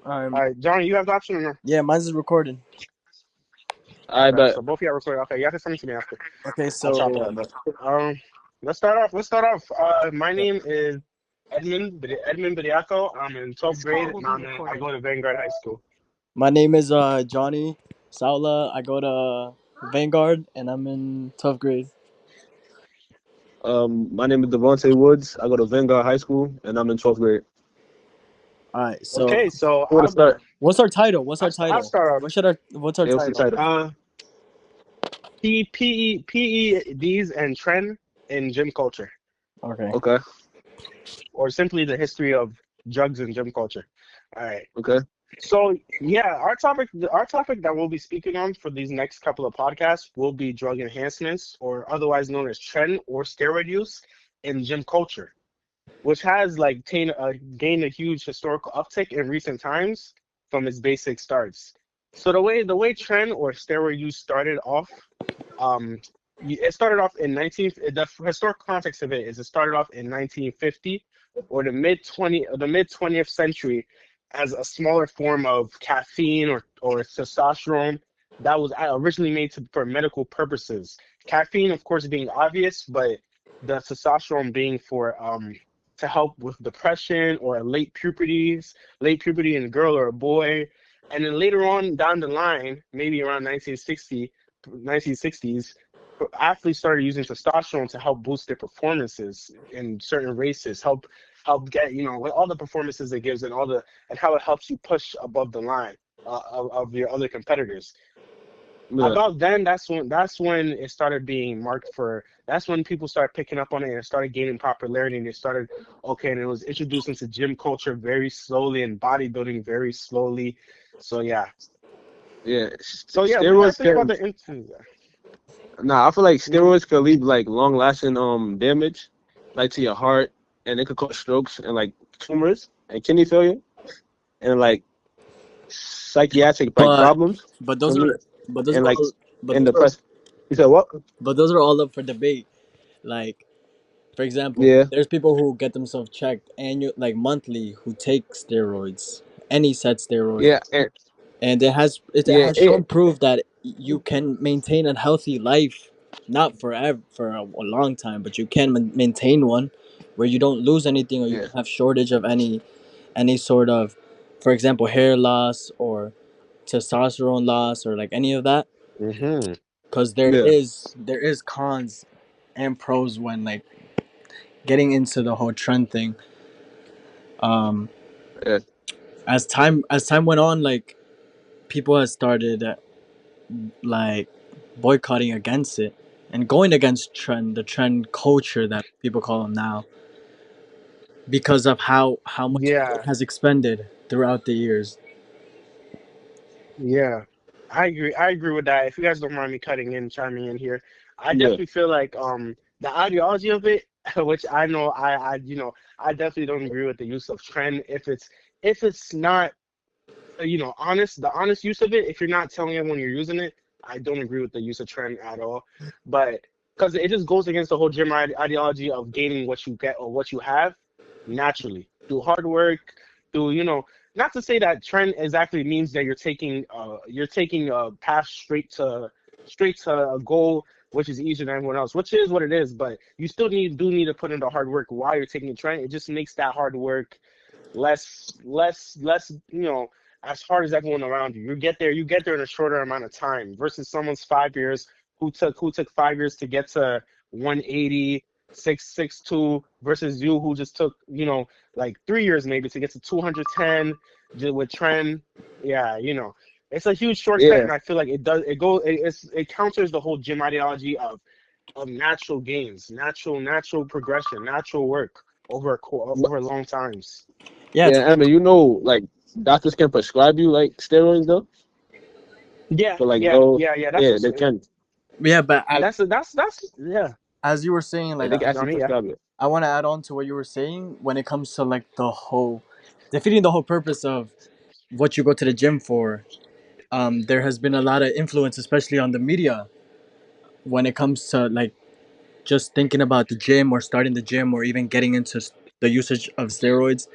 All right, Johnny, you have the option or no? Yeah, mine's is recording. I Okay, bet. so both of you are recording. Okay, you have to send it to me after. Okay, I'll chop it so up. Um, let's start off. My name is Edmund Bediaco. I'm in 12th grade, and I go to Vanguard High School. my name is Johnny Saula. I go to Vanguard, and I'm in 12th grade. My name is Devontae Woods. I go to Vanguard High School, and I'm in 12th grade. All right. So Okay, so Who want to start? what's our title? What's our I'll title? start off. What's our Yeah, what's the title? title? PEDs and trend in gym culture, Okay. Okay. or simply the history of drugs in gym culture. All right. Okay. So yeah, our topic that we'll be speaking on for these next couple of podcasts will be drug enhancements, or otherwise known as trend or steroid use in gym culture, which has like gained a huge historical uptick in recent times from its basic starts. So the way trend or steroid use started off, um, it started off in 19. The historic context of it is it started off in 1950 or the mid 20th century as a smaller form of caffeine or testosterone that was originally made for medical purposes. Caffeine, of course, being obvious, but the testosterone being for to help with depression or late puberty in a girl or a boy. And then later on down the line, maybe around 1960s, athletes started using testosterone to help boost their performances in certain races, help get with all the performances it gives and how it helps you push above the line of your other competitors. Yeah. About then, that's when it started being marked for. That's when people started picking up on it and it started gaining popularity and it started okay, and it was introduced into gym culture very slowly and bodybuilding very slowly. So yeah, Yeah. what do you guys Steroids think about can. the influence? Nah, I feel like Hmm. steroids could leave like long lasting damage, like to your heart, and it could cause strokes and like tumors and kidney failure and like psychiatric like But problems but for those me are but those and are like all but and those are depressed. You said what? but those are all up for debate. Like, for example, Yeah. there's people who get themselves checked like monthly, who take steroids, any set steroids, Yeah. And and it yeah. has shown proof that you can maintain a healthy life, not forever, for a long time, but you can maintain one where you don't lose anything, or you Yeah. don't have shortage of any sort of, for example, hair loss or testosterone loss or like any of that. Hmm. Because Yeah. there is cons and pros when like getting into the whole trend thing. um Yeah. as time went on, like, people have started like boycotting against it and going against the trend culture that people call them now, because of how much it Yeah, has expended throughout the years. yeah, I agree with that. If you guys don't mind me chiming in here, I Yeah. definitely feel like the ideology of it, which I know I definitely don't agree with the use of trend if it's not the honest use of it. If you're not telling everyone you're using it, I don't agree with the use of trend at all. But because it just goes against the whole gym ideology of gaining what you get or what you have naturally through hard work, through not to say that trend exactly means that you're taking a path straight to a goal which is easier than everyone else, which is what it is, but you still need to put in the hard work while you're taking a trend. It just makes that hard work less as hard as everyone around you. You get there in a shorter amount of time versus someone's 5 years who took 5 years to get to 180, 662 versus you who just took, like 3 years maybe to get to 210 with trend. Yeah, it's a huge shortcut, Yeah. and I feel like it counters the whole gym ideology of natural gains, natural progression, natural work over long times. Yeah, Yeah. I mean, like doctors can prescribe you like steroids though, Yeah, but like yeah, no, yeah, yeah. That's yeah, what's they can. yeah, but that's yeah. as you were saying, Yeah, like, they can actually Johnny, yeah. prescribe it. I want to add on to what you were saying when it comes to like the whole defeating the whole purpose of what you go to the gym for. There has been a lot of influence, especially on the media, when it comes to like just thinking about the gym or starting the gym or even getting into the usage of steroids,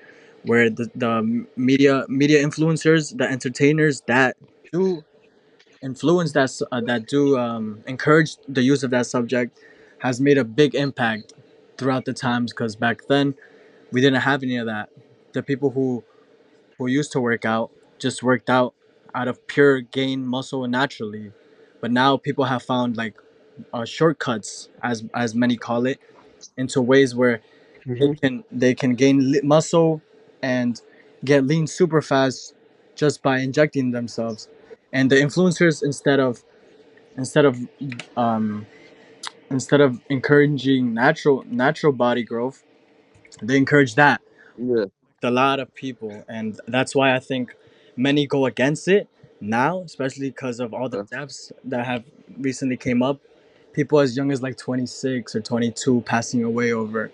where the media influencers, the entertainers that do influence that do encourage the use of that subject has made a big impact throughout the times, because back then we didn't have any of that. The people who used to work out just worked out of pure gain muscle and naturally, but now people have found like shortcuts, as many call it, into ways where Hmm. they can gain muscle and get lean super fast just by injecting themselves. And the influencers, instead of um, instead of encouraging natural body growth, they encourage that Yeah, with a lot of people, and that's why I think many go against it now, especially because of all the uh, deaths that have recently came up. People as young as like 26 or 22 passing away over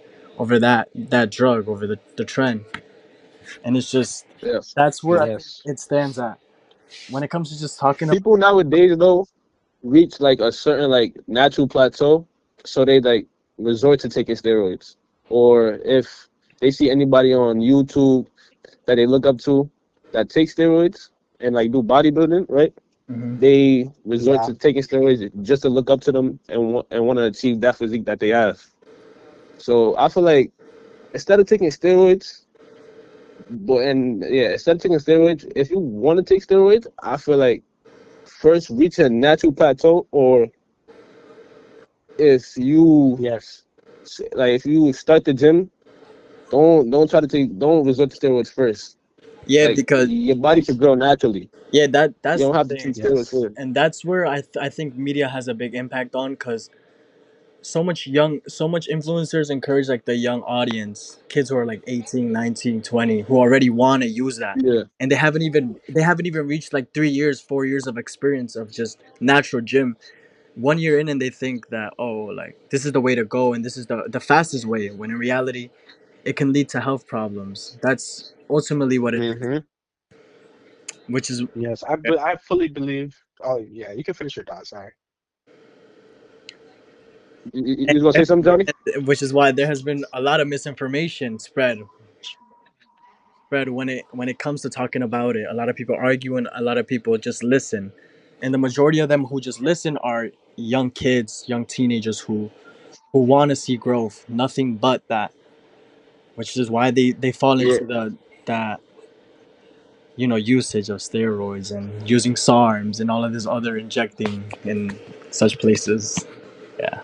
that drug, over the trend. And it's just, yeah. that's where I think Yes. it stands at when it comes to just talking about. People nowadays though reach like a certain like natural plateau, so they like resort to taking steroids. Or if they see anybody on YouTube that they look up to that takes steroids and like do bodybuilding, right? Mhm. They resort Yeah. to taking steroids just to look up to them and want to achieve that physique that they have. So I feel like instead of taking steroids, but and yeah, instead of taking steroids, if you want to take steroids, I feel like first reach a natural plateau, or if you Yes. like if you start the gym, don't resort to steroids first. Yeah, Like because your body should grow naturally. yeah, You that's don't the have to take thing, steroids Yes. first. and that's where I think media has a big impact on, because so much influencers encourage like the young audience, kids who are like 18, 19, 20, who already want to use that, Yeah, and they haven't even reached like 3 years, 4 years of experience of just natural gym. 1 year in, and they think that, oh, like this is the way to go and this is the fastest way, when in reality it can lead to health problems. That's ultimately what it is, Hmm. which is Yes. I fully believe. Oh yeah, you can finish your thoughts. Sorry. you and, was gonna say something, Johnny? which is why there has been a lot of misinformation spread when it comes to talking about it. A lot of people argue and a lot of people just listen, and the majority of them who just listen are young kids, young teenagers who want to see growth, nothing but that, which is why they fall Yeah, into the that usage of steroids and using SARMs and all of this other injecting in such places. Yeah.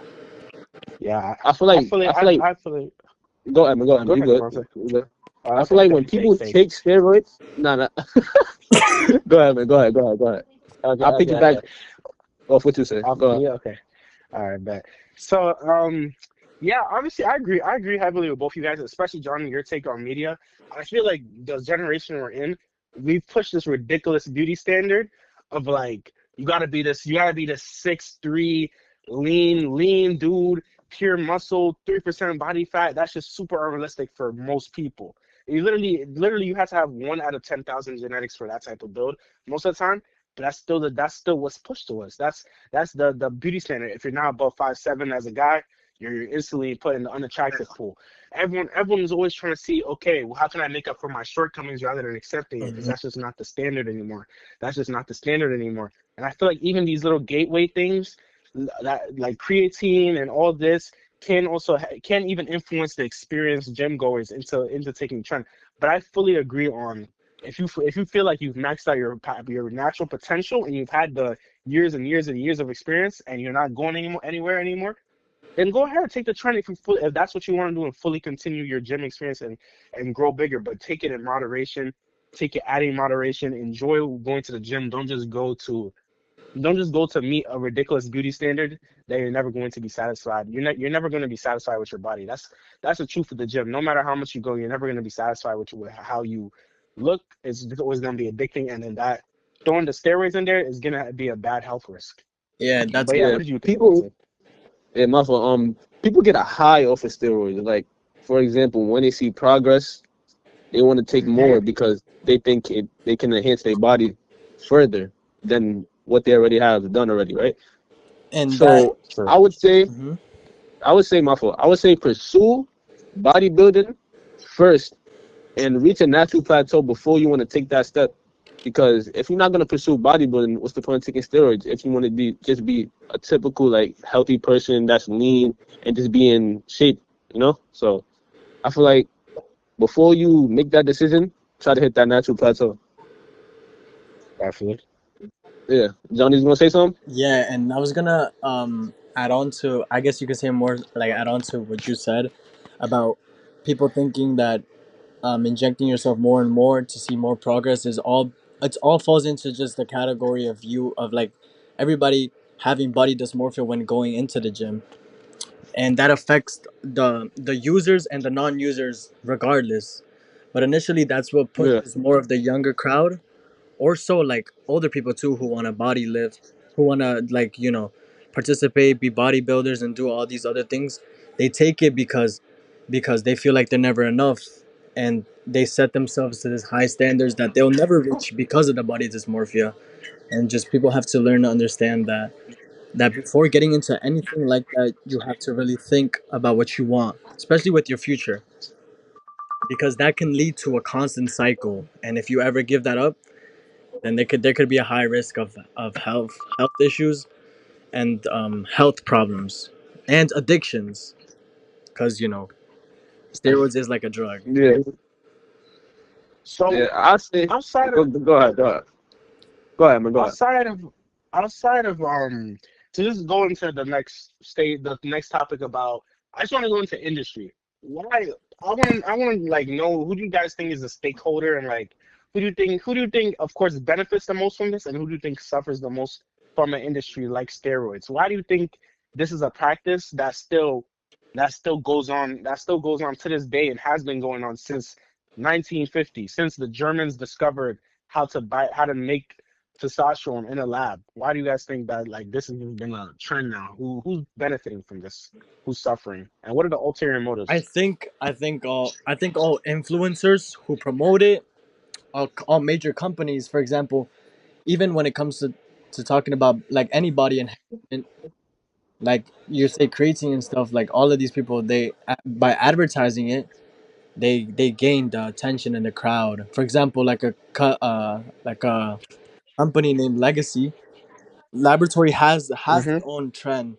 Yeah. I feel I like fully. I feel like I fully. go ahead, man, go ahead, Go man. You ahead, good? Devontae. You good? I I feel think like the when fake people fake. take steroids, nah, nah. Go ahead, man. Go ahead. Go ahead. Go ahead. Okay. I'll Okay. piggyback Okay. off what you say. Go ahead. Yeah. Okay. All right, bet. So, yeah, obviously, I agree. I agree heavily with both you guys, especially John. Your take on media. I feel like the generation we're in, we've pushed this ridiculous beauty standard of like you gotta be this 6'3", lean dude, pure muscle, 3% body fat. That's just super unrealistic for most people. You literally, you have to have 1 out of 10,000 genetics for that type of build most of the time. But that's still what's pushed to us. That's the beauty standard. If you're not above 5'7" as a guy, you're instantly put in the unattractive pool. Everyone is always trying to see, okay, well, how can I make up for my shortcomings rather than accepting it? Because Mhm. that's just not the standard anymore. That's just not the standard anymore. And I feel like even these little gateway things, that like creatine and all this, can even influence the experienced gym goers into taking trend. But I fully agree on, if you feel like you've maxed out your natural potential and you've had the years and years and years of experience and you're not going anywhere anymore, then go ahead and take the trend if that's what you want to do, and fully continue your gym experience and grow bigger. But take it in moderation. Take it adding moderation. Enjoy going to the gym. Don't just go to meet a ridiculous beauty standard that you're never going to be satisfied. You're never going to be satisfied with your body. That's the truth of the gym. No matter how much you go, you're never going to be satisfied with how you look. It's always going to be addicting, and then that throwing the steroids in there is going to be a bad health risk. Yeah, that's But yeah, Yeah, what did you think about people. it? Yeah, my fault. People get a high off of steroids. Like, for example, when they see progress, they want to take Hmm. more because they think they can enhance their body further than what they already have done already, right? and that. So True. I would say, Mhm. my fault. I would say pursue bodybuilding first, and reach a natural plateau before you want to take that step. Because if you're not gonna pursue bodybuilding, what's the point of taking steroids? If you want to be a typical like healthy person that's lean and just be in shape, you know. So I feel like before you make that decision, try to hit that natural plateau. Definitely. Yeah, Johnny's gonna say something. Yeah, and I was gonna add on to, I guess you could say more, like add on to what you said about people thinking that injecting yourself more and more to see more progress is all, it's all falls into just the category of you of like everybody having body dysmorphia when going into the gym, and that affects the users and the non-users regardless. But initially that's what Yeah, pushes more of the younger crowd, or so like older people too, who want to body lift, who want to like, you know, participate, be bodybuilders and do all these other things. They take it because they feel like they're never enough, and they set themselves to this high standards that they'll never reach because of the body dysmorphia. And just people have to learn to understand that before getting into anything like that, you have to really think about what you want, especially with your future, because that can lead to a constant cycle. And if you ever give that up, then there could be a high risk of health issues and health problems and addictions, because you know steroids is like a drug. yeah, yeah. So I say outside go of go ahead, go ahead, go ahead, man, go ahead. outside of outside of to just go into the next state, the next topic about, I just want to go into industry. Why? I want to like know, who do you guys think is a stakeholder, and like who do you think of course benefits the most from this, and who do you think suffers the most from an industry like steroids? Why do you think this is a practice that still goes on to this day, and has been going on since 1950, since the Germans discovered how to make testosterone in a lab? Why do you guys think that like this has been a trend now? Who's benefiting from this? Who's suffering? And what are the ulterior motives? I think all influencers who promote it, all major companies, for example, even when it comes to talking about like any body enhancement, like you say creatine and stuff, like all of these people, by advertising it, they gain the attention in the crowd. For example, like a company named Legacy Laboratory has Mm-hmm. their own trend,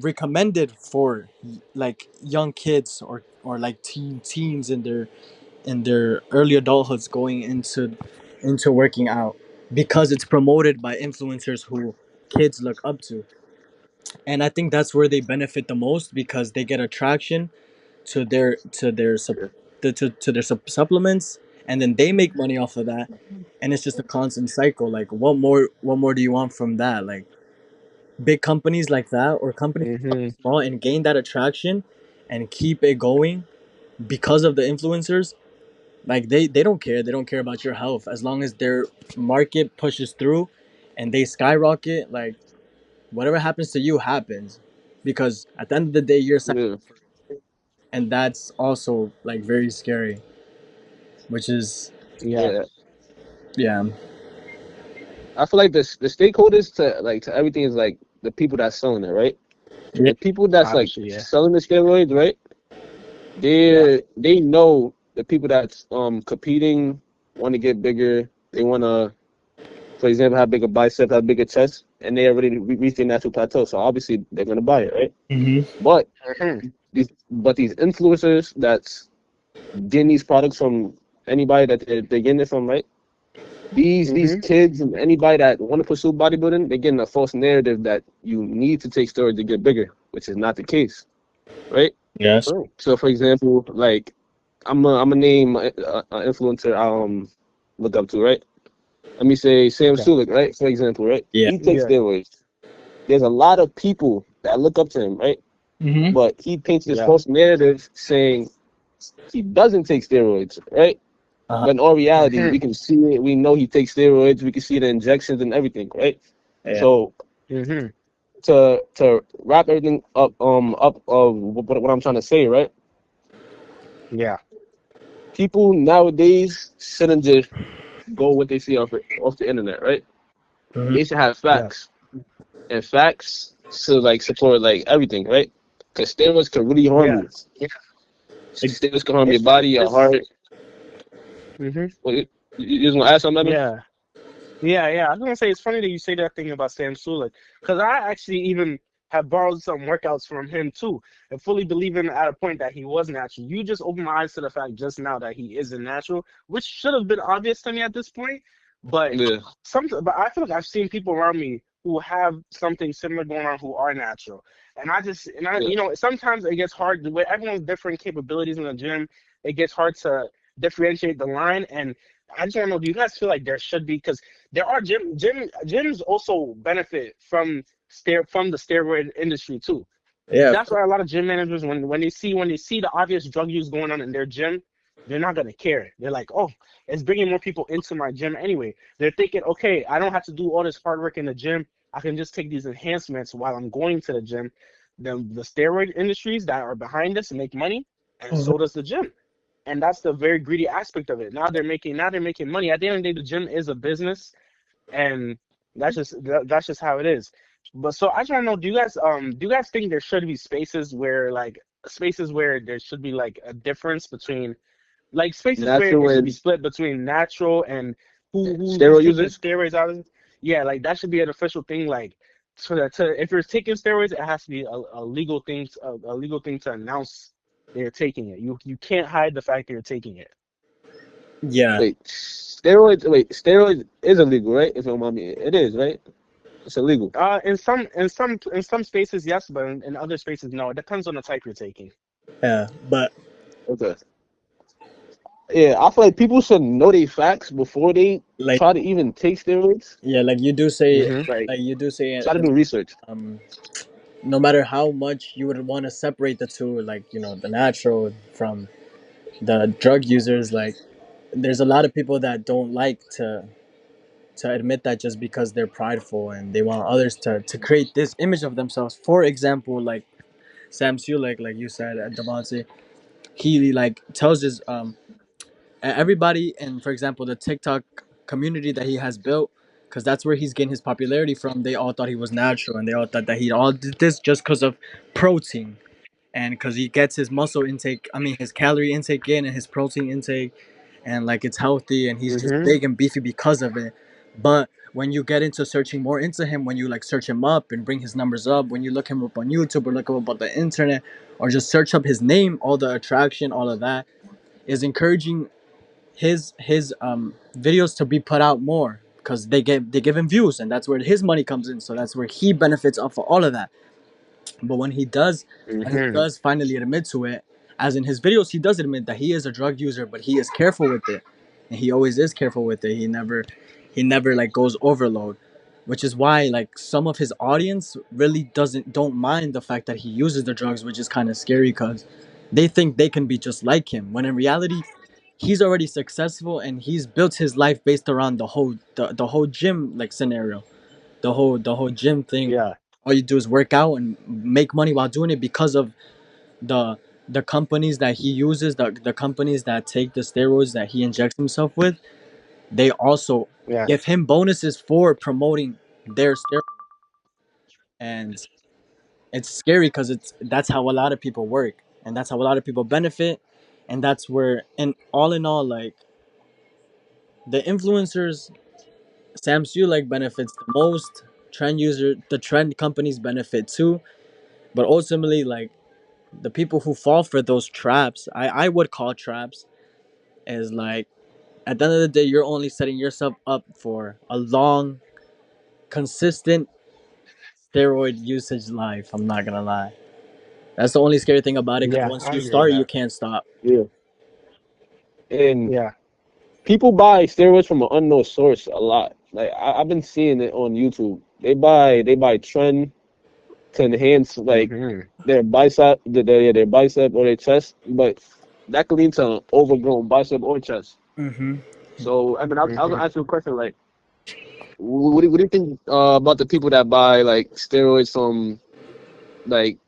recommended for like young kids or like teens in their early adulthoods going into working out, because it's promoted by influencers who kids look up to. And I think that's where they benefit the most, because they get attraction Yeah, to their supplements, and then they make money off of that. And it's just a constant cycle. Like what more do you want from that? Like big companies like that, or companies Mm-hmm. small and gain that attraction and keep it going because of the influencers. Like they don't care about your health, as long as their market pushes through and they skyrocket. Like whatever happens to you happens, because at the end of the day you're signing yeah, up for it. And that's also like very scary, which is, Yeah. yeah. yeah. I feel like the stakeholders to everything is like the people that's selling it, right? Yeah. The people that's like Obviously, yeah. selling the steroids, right? Yeah. They know the people that's competing want to get bigger. They want to, for example, have bigger biceps, have bigger chest, and they already reached their natural plateau. So obviously they're gonna buy it, right? Mm-hmm. But Mm-hmm. these influencers that's getting these products from anybody that they're getting it from, right? These Mm-hmm. kids and anybody that want to pursue bodybuilding, they're getting a false narrative that you need to take steroids to get bigger, which is not the case, right? Yes. True. So, for example, like I'm a name influencer look up to, right? Let me say Sam Okay. Sulik, right? For example, right? Yeah. He takes Yeah. steroids. There's a lot of people that look up to him, right? Mm-hmm. But he paints this Yeah. false narrative saying he doesn't take steroids, right? Uh-huh. But in all reality, Mm-hmm. we can see it. We know he takes steroids. We can see the injections and everything, right? Yeah. So Mm-hmm. to wrap everything up of what I'm trying to say, right? Yeah. People nowadays shouldn't just go what they see off the internet, right? Mm-hmm. They should have Yeah. facts, and facts should like support like everything, right? Because steroids can really harm Yeah. you. Like, Steroids can harm your It's body, your it's. heart. Hmm. What, you just gonna add something, Evan? Yeah. Yeah. I was gonna say it's funny that you say that thing about Sam Sulek, because I actually even have borrowed some workouts from him too, and fully believing at a point that he was natural. You just opened my eyes to the fact just now that he isn't natural, which should have been obvious to me at this point. But Yeah, but I feel like I've seen people around me who have something similar going on who are natural, and yeah. sometimes it gets hard the way everyone's different capabilities in the gym. It gets hard to differentiate the line, and I just want to know, do you guys feel like there should be, because there are gyms also benefit from from the steroid industry too. yeah, of That's course. why a lot of gym managers, when they see the obvious drug use going on in their gym, they're not gonna care. They're like, oh, it's bringing more people into my gym anyway. They're thinking, okay, I don't have to do all this hard work in the gym. I can just take these enhancements while I'm going to the gym. The steroid industries that are behind this make money, and Mhm. so does the gym. And that's the very greedy aspect of it. Now they're making money. At the end of the day, the gym is a business, and that's just how it is. But so I just want to know, do you guys think there should be spaces where there should be like a difference between, like, spaces where Natural it should be and split between natural and who's steroid taking users. steroids out of it? Yeah, like that should be an official thing. Like, so that if you're taking steroids, it has to be a legal thing, a legal thing to announce that you're taking it. You can't hide the fact that you're taking it. Yeah, Wait, steroids. Wait, steroids is illegal, right? If you don't mind me, it is, right? It's illegal. In some spaces, yes, but in other spaces, no. It depends on the type you're taking. yeah, but Okay. Yeah, I feel like people should know their facts before they like, try to even take steroids. yeah, like you do say, Hmm. Like, like you do say, try to do research. um, no matter how much you would want to separate the two, like, the natural from the drug users, like, there's a lot of people that don't like to admit that, just because they're prideful and they want others to create this image of themselves. For example, like Sam Sulek, like you said, Devontae, he like tells his everybody, and for example the TikTok community that he has built, because that's where he's getting his popularity from. They all thought he was natural, and they all thought that he all did this just because of protein, and because he gets his muscle intake, I mean his calorie intake in, and his protein intake, and like it's healthy, and he's just Hmm. big and beefy because of it. But when you get into searching more into him, when you like search him up and bring his numbers up, when you look him up on YouTube or look him up on the internet, or just search up his name, all the attraction, all of that is encouraging his videos to be put out more, because they give him views, and that's where his money comes in, so that's where he benefits off of all of that. But when he Hmm. does finally admit to it, as in his videos, he does admit that he is a drug user, but he is careful with it, and he always is careful with it. He never like goes overload, which is why like some of his audience really don't mind the fact that he uses the drugs, which is kind of scary, because they think they can be just like him, when in reality he's already successful, and he's built his life based around the whole gym like scenario, the whole gym thing. Yeah. All you do is work out and make money while doing it, because of the the companies that he uses, the companies that take the steroids that he injects himself with. They also Yeah. give him bonuses for promoting their steroids, and it's scary, because that's how a lot of people work, and that's how a lot of people benefit, and that's where, and all in all, like, the influencers, Sam Sulek benefits the most. The trend companies benefit too. But ultimately, like, the people who fall for those traps, I would call traps, is like, at the end of the day, you're only setting yourself up for a long, consistent steroid usage life. I'm not gonna lie. That's the only scary thing about it, because Yeah. once I you agree with start, you that. can't stop. Yeah. And Yeah. people buy steroids from an unknown source a lot. Like I've been seeing it on YouTube. They buy trend to enhance like Hmm. their bicep or their chest, but that could lead to an overgrown bicep or chest. Mm-hmm. So I mean, I was Hmm. gonna ask you a question like, what do you think about the people that buy like steroids from like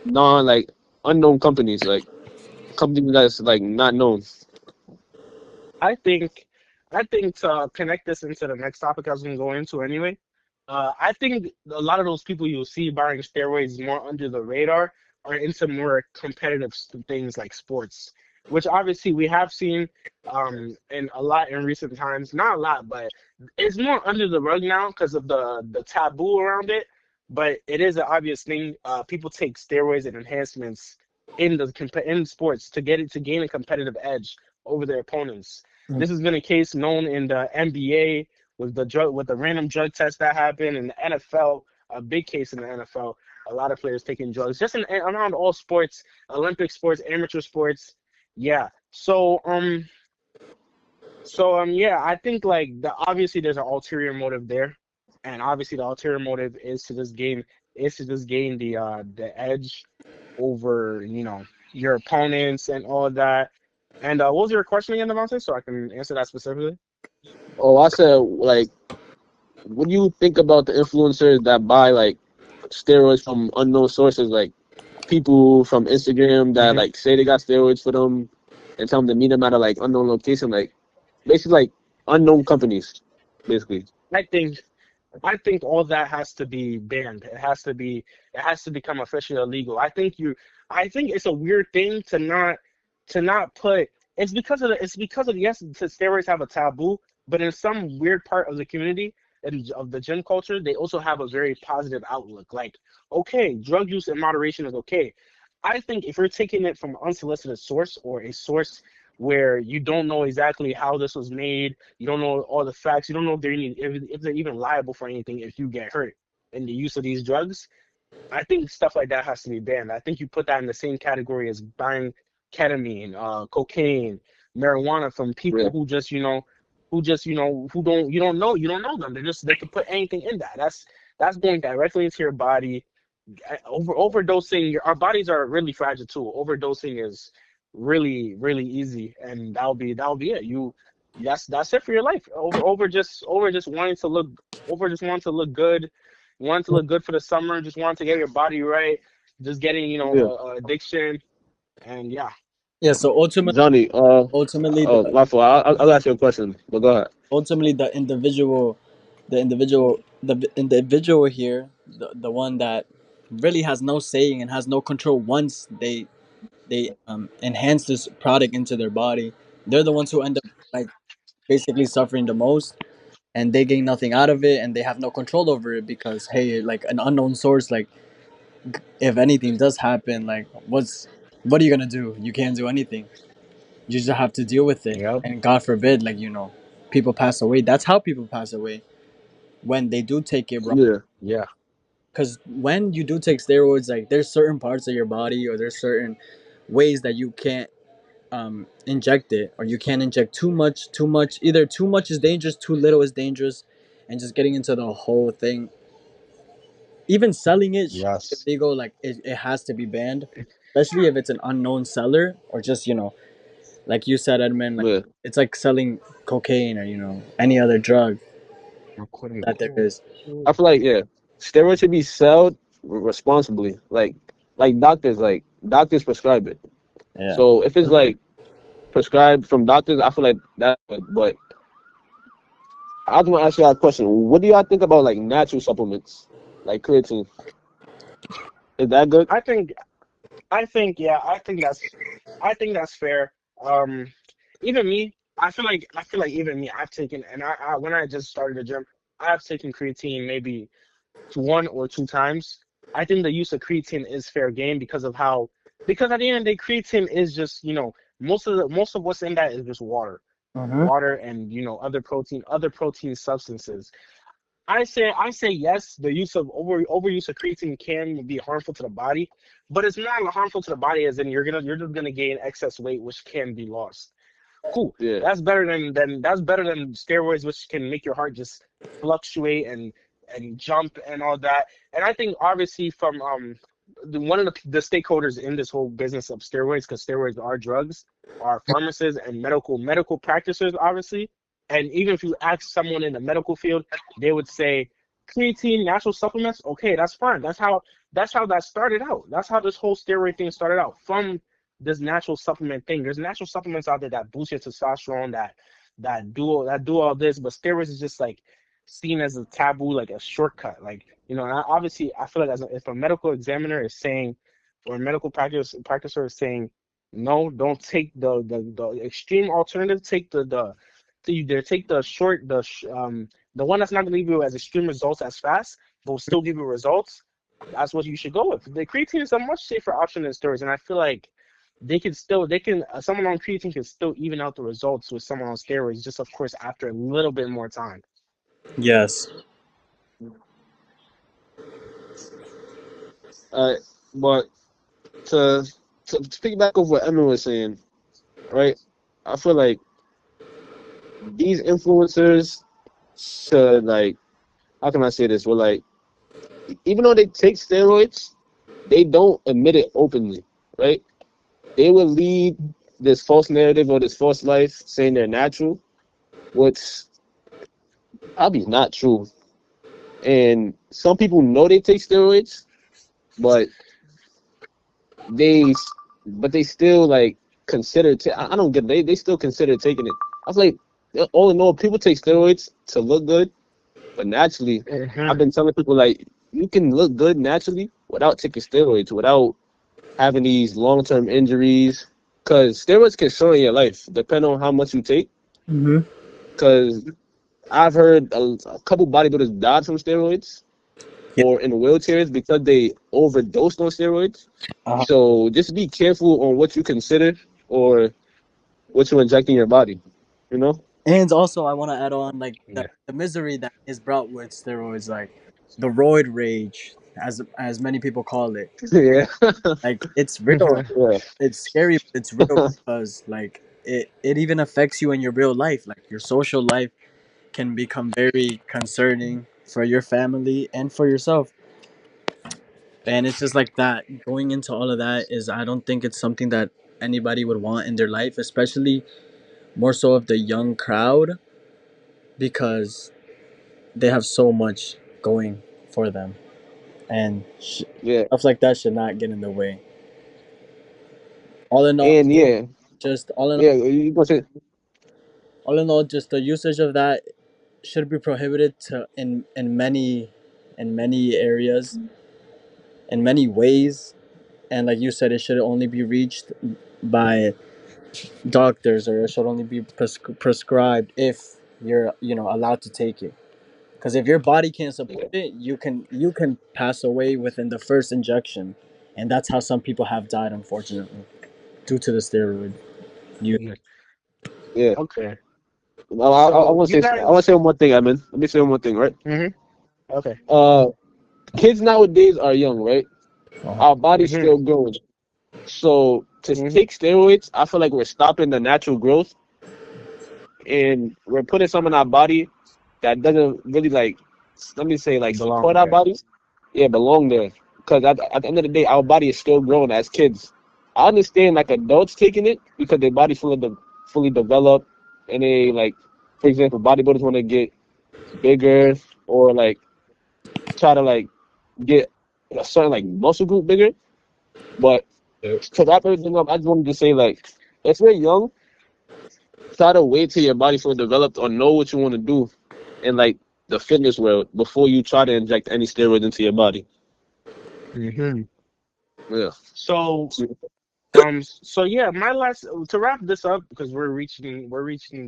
non like unknown companies, like companies that's like not known? I think, I think to connect this into the next topic I was going to go into anyway. I think a lot of those people you'll see buying steroids more under the radar are into more competitive things like sports, which obviously we have seen in a lot in recent times. Not a lot, but it's more under the rug now because of the taboo around it. But it is an obvious thing. People take steroids and enhancements in in sports to get it to gain a competitive edge over their opponents. Mm. This has been a case known in the NBA with the random drug test that happened in the NFL, a big case in the NFL. A lot of players taking drugs, just around all sports, Olympic sports, amateur sports. Yeah. Yeah, I think like obviously there's an ulterior motive there, and obviously the ulterior motive is to just gain the edge over your opponents and all of that. And what was your question again about this, so I can answer that specifically? Oh, I said like, what do you think about the influencers that buy like steroids from unknown sources, like people from Instagram that Hmm. like say they got steroids for them and tell them to meet them at a like unknown location, like basically like unknown companies, basically. I think I think all that has to be banned. It has to become officially illegal. I think it's a weird thing to not put it's because of yes, the steroids have a taboo, but in some weird part of the community and of the gym culture, they also have a very positive outlook. Like, okay, drug use in moderation is okay. I think if you're taking it from an unsolicited source or a source where you don't know exactly how this was made, you don't know all the facts. You don't know if they're even liable for anything if you get hurt in the use of these drugs. I think stuff like that has to be banned. I think you put that in the same category as buying ketamine, cocaine, marijuana from people Yeah, who who don't you don't know them. They can put anything in that. That's going directly into your body. Overdosing. Our bodies are really fragile too. Overdosing is really easy, and that'll be it. That's it for your life. Over just wanting to look just wanting to look good, wanting to look good for the summer, just wanting to get your body right, just getting yeah. addiction, and yeah. Yeah. So Johnny, ultimately oh, the my fault. I'll ask you a question, but go ahead. ultimately the individual here, the one that really has no saying and has no control once they enhance this product into their body, they're the ones who end up like basically suffering the most, and they gain nothing out of it, and they have no control over it because hey, like an unknown source, like if anything does happen, like what are you gonna do? You can't do anything. You just have to deal with it, Yep. and God forbid, like people pass away. That's how people pass away when they do take it wrong. Yeah, Yeah. Because when you do take steroids, like there's certain parts of your body or there's certain ways that you can't inject it, or you can't inject too much. Too much, either too much is dangerous, too little is dangerous, and just getting into the whole thing. Even selling it should be Yes. illegal. Like it has to be banned, especially if it's an unknown seller or just like you said, Edmund. Like yeah. it's like selling cocaine or any other drug Recording that there cool. is. I feel like yeah, steroids should be sold responsibly, like doctors prescribe it. Yeah. So if it's like prescribed from doctors, I feel like that's good. But I was gonna ask you a question. What do y'all think about like natural supplements, like creatine? Is that good? I think yeah, I think that's fair. Um, even me, I feel like even me, I've taken and I when I just started the gym, I've taken creatine maybe one or two times. I think the use of creatine is fair game because at the end of the day, creatine is just most of what's in that is just Mm-hmm. water and other protein substances. I say yes. The use of overuse of creatine can be harmful to the body, but it's not harmful to the body as in you're just gonna gain excess weight, which can be lost. Cool. Yeah, That's better than steroids, which can make your heart just fluctuate and jump and all that. And I think obviously from one of the stakeholders in this whole business of steroids, because steroids are drugs, are pharmacists and medical practitioners, obviously. And even if you ask someone in the medical field, they would say creatine, natural supplements. Okay, that's fine. That's how that started out. That's how this whole steroid thing started out from this natural supplement thing. There's natural supplements out there that boost your testosterone, that do all this, but steroids is just like seen as a taboo, like a shortcut. Like, and obviously, I feel like if a medical examiner is saying or a medical practicer is saying, no, don't take the extreme alternative. Take the either take the short the one that's not going to give you as extreme results as fast, but will still give you results. That's what you should go with. The creatine is a much safer option than steroids, and I feel like they can someone on creatine can still even out the results with someone on steroids, just of course after a little bit more time. Yes. But to to pick back off what Emma was saying, right? I feel like these influencers to like, how can I say this? Well, like, even though they take steroids, they don't admit it openly, right? They will lead this false narrative or this false life saying they're natural, which probably not true. And some people know they take steroids, but they they still like consider. I don't get. They still consider taking it. I was like, all in all, people take steroids to look good, but naturally, I've Hmm. been telling people like you can look good naturally without taking steroids, without having these long term injuries. Because steroids can shorten your life, depending on how much you take. Mm-hmm. Because I've heard a couple bodybuilders died from steroids Yeah. or in wheelchairs because they overdosed on steroids. Uh-huh. So just be careful on what you consider or what you inject in your body. You know? And also, I want to add on like Yeah. the misery that is brought with steroids, like the roid rage, as many people call it. Yeah. Like it's real. Hmm. Yeah. It's scary, but it's real because like it even affects you in your real life. Like your social life can become very concerning for your family and for yourself. And it's just like that. Going into all of that is, I don't think it's something that anybody would want in their life, especially more so of the young crowd, because they have so much going for them, and Yeah. stuff like that should not get in the way. All in all, And yeah. just all in all, Yeah. You gonna say all in all, just the usage of that should be prohibited to in many areas, in many ways. And like you said, it should only be reached by doctors, or it should only be prescribed if you're allowed to take it. Because if your body can't support yeah. it, you can pass away within the first injection, and that's how some people have died, unfortunately, due to the steroid use. Yeah. Okay. I So want you to say I want guys. to say one more thing, Emin. Let me say one more thing, right? Hmm. Okay. Uh, kids nowadays are young, right? Uh-huh. Our body's Hmm. still growing. So to Hmm. take steroids, I feel like we're stopping the natural growth and we're putting some in our body that doesn't really like, let me say, like Belong support our there. bodies. Yeah, belong there. Because at the end of the day, our body is still growing as kids. I understand like adults taking it because their body's fully developed and they like, for example, bodybuilders want to get bigger or like try to like get a certain like muscle group bigger. But to wrap everything up, I just wanted to say like if you're young, try to wait till your body fully developed or know what you want to do in like the fitness world before you try to inject any steroids into your body. Hmm. Yeah. So so yeah, my last to wrap this up because we're reaching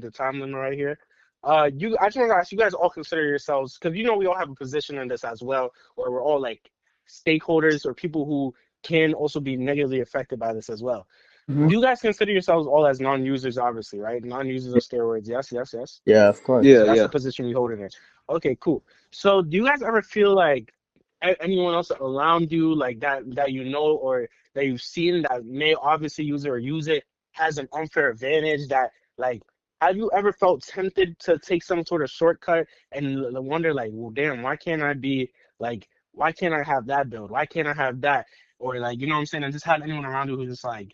the time limit right here. I just want to ask you guys all consider yourselves because we all have a position in this as well, where we're all like stakeholders or people who can also be negatively affected by this as well. Hmm. Do you guys consider yourselves all as non-users, obviously, right? Non-users of steroids. Yes, yes, yes. Yeah, of course. Yeah, That's the yeah. position you hold in it. Okay, cool. So, do you guys ever feel like anyone else around you, like that or that you've seen that may obviously use it or use it, has an unfair advantage? That like, have you ever felt tempted to take some sort of shortcut and wonder, like, well, damn, why can't I have that build? Why can't I have that? Or like, you know what I'm saying? And just have anyone around you who's just like,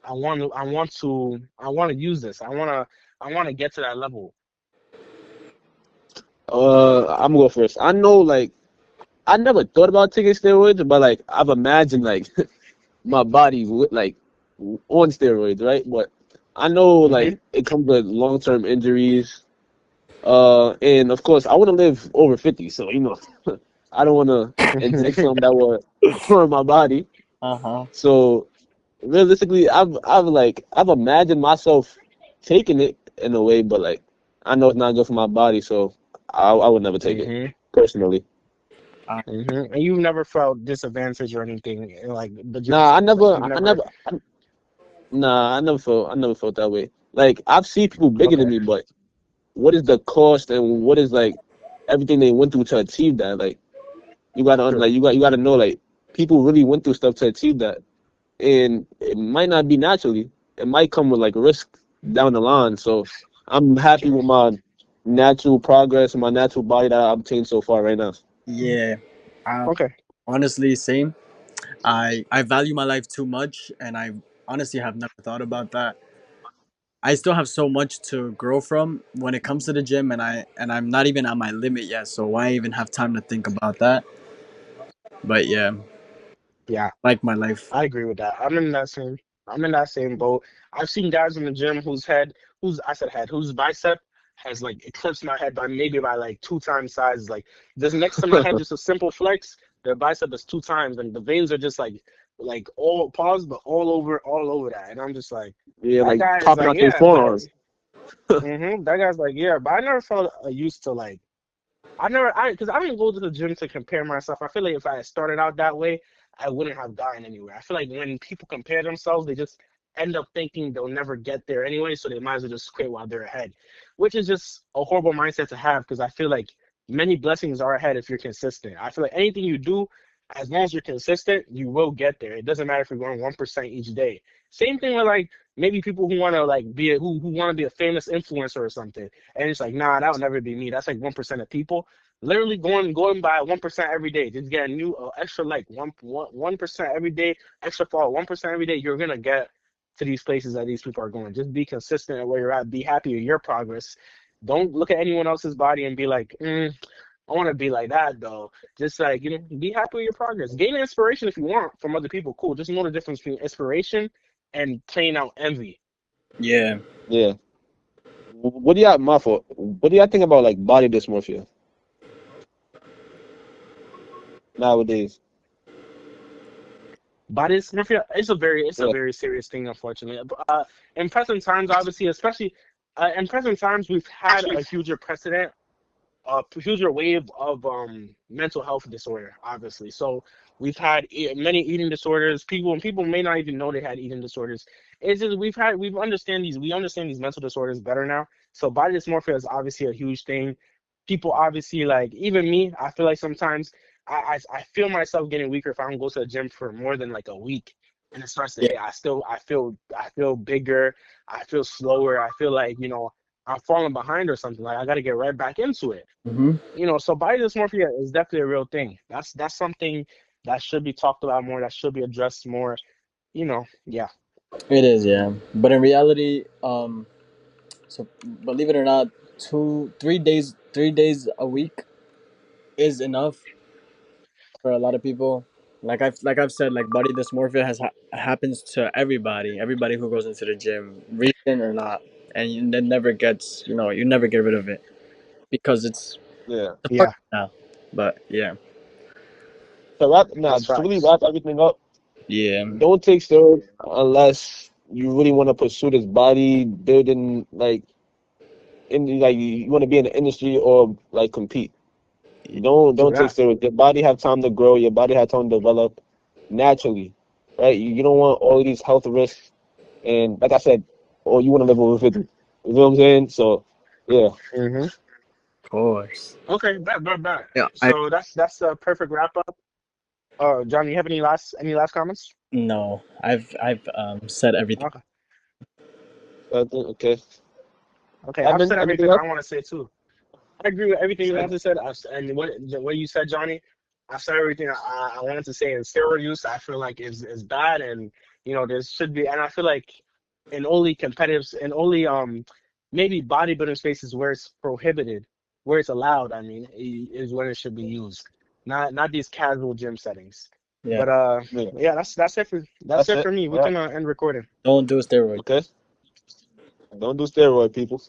I want to use this. I want to get to that level. I'm gonna go first. I know like I never thought about taking steroids, but like I've imagined like my body with like on steroids, right? But I know like Hmm. it comes with long term injuries. And of course I want to live over 50, so I don't want to inject something that will harm my body. Uh-huh. So realistically, I've imagined myself taking it in a way, but like I know it's not good for my body, so I would never take it Mm-hmm. personally. Uh, Mm-hmm. And you've never felt disadvantage or anything in like the gym Nah, I itself. Like never, you've I never. never, nah, I never felt that way. Like I've seen people bigger than Okay. me, but what is the cost and what is like everything they went through to achieve that? Like True. you gotta know like people really went through stuff to achieve that, and it might not be naturally. It might come with like risk down the line. So I'm happy True. with my natural progress and my natural body that I've obtained so far right now. yeah. I, Okay. honestly, same. I value my life too much, and I honestly have never thought about that. I still have so much to grow from when it comes to the gym, and I'm not even at my limit yet. So why even have time to think about that? But yeah, Yeah. like my life. I agree with that. I'm in that same boat. I've seen guys in the gym whose I said head, whose bicep has like eclipsed my head by maybe by like two times size. Like this next to my head, just a simple flex, their bicep is two times, and the veins are just like all pause, but all over that. And I'm just like, Yeah, that like guy is popping like, out their yeah, but forearms. that guy's like, yeah, but I never felt used to like because I didn't go to the gym to compare myself. I feel like if I had started out that way, I wouldn't have gotten anywhere. I feel like when people compare themselves, they just end up thinking they'll never get there anyway, so they might as well just quit while they're ahead, which is just a horrible mindset to have because I feel like many blessings are ahead if you're consistent. I feel like anything you do, as long as you're consistent, you will get there. It doesn't matter if you're going 1% each day. Same thing with like maybe people who want to like who want to be a famous influencer or something, and it's like, nah, that would never be me. That's like 1% of people literally going by 1% every day, just get a new extra like 1% every day, extra follow 1% every day. You're gonna get to these places that these people are going. Just be consistent at where you're at. Be happy with your progress. Don't look at anyone else's body and be like, I want to be like that though. Just like be happy with your progress. Gain inspiration if you want from other people. Cool. Just know the difference between inspiration and playing out envy. Yeah. Yeah. What do y'all my fault? What do y'all think about like body dysmorphia nowadays? But it's a Yeah. very serious thing, unfortunately. In present times, obviously, especially in present times, we've had a huger precedent, a huger wave of mental health disorder, obviously. So we've had many eating disorders. People may not even know they had eating disorders. It's just we understand these mental disorders better now. So body dysmorphia is obviously a huge thing. People obviously like even me. I feel like sometimes I feel myself getting weaker if I don't go to the gym for more than like a week, and it starts to Yeah. hit. I feel bigger. I feel slower. I feel like I'm falling behind or something. Like I got to get right back into it. Mm-hmm. So body dysmorphia is definitely a real thing. That's something that should be talked about more. That should be addressed more. Yeah, It is, yeah. But in reality, so believe it or not, 3 days a week is enough for a lot of people. Like I've said, like body dysmorphia happens to everybody. Everybody who goes into the gym, reason or not, and it never gets. You never get rid of it because it's Yeah. a part yeah, now. But yeah, that's To really facts. wrap everything up, yeah, don't take steroids unless you really want to pursue this body building like you want to be in the industry or like compete. True Don't take that. steroids. Your body have time to grow. Your body have time to develop naturally, right? You don't want all these health risks. And like I said, or you want to live over 50. You know what I'm saying? So yeah, hmm of course. Okay, bet. Yeah, I So that's a perfect wrap up. John, you have any last comments? no, I've said everything. Okay, okay. okay, I've Evan, said anything everything else? I want to say too. I agree with everything you guys have said. And what you said, Johnny, I said everything I wanted to say. And steroid use, I feel like is bad, and there should be. And I feel like in only competitive, in only maybe bodybuilding spaces where it's prohibited, where it's allowed. I mean, is when it should be used, not these casual gym settings. Yeah, But Yeah, yeah, that's that's it it. for me. We Yeah. can end recording. don't do steroids. Okay. Don't do steroid, people.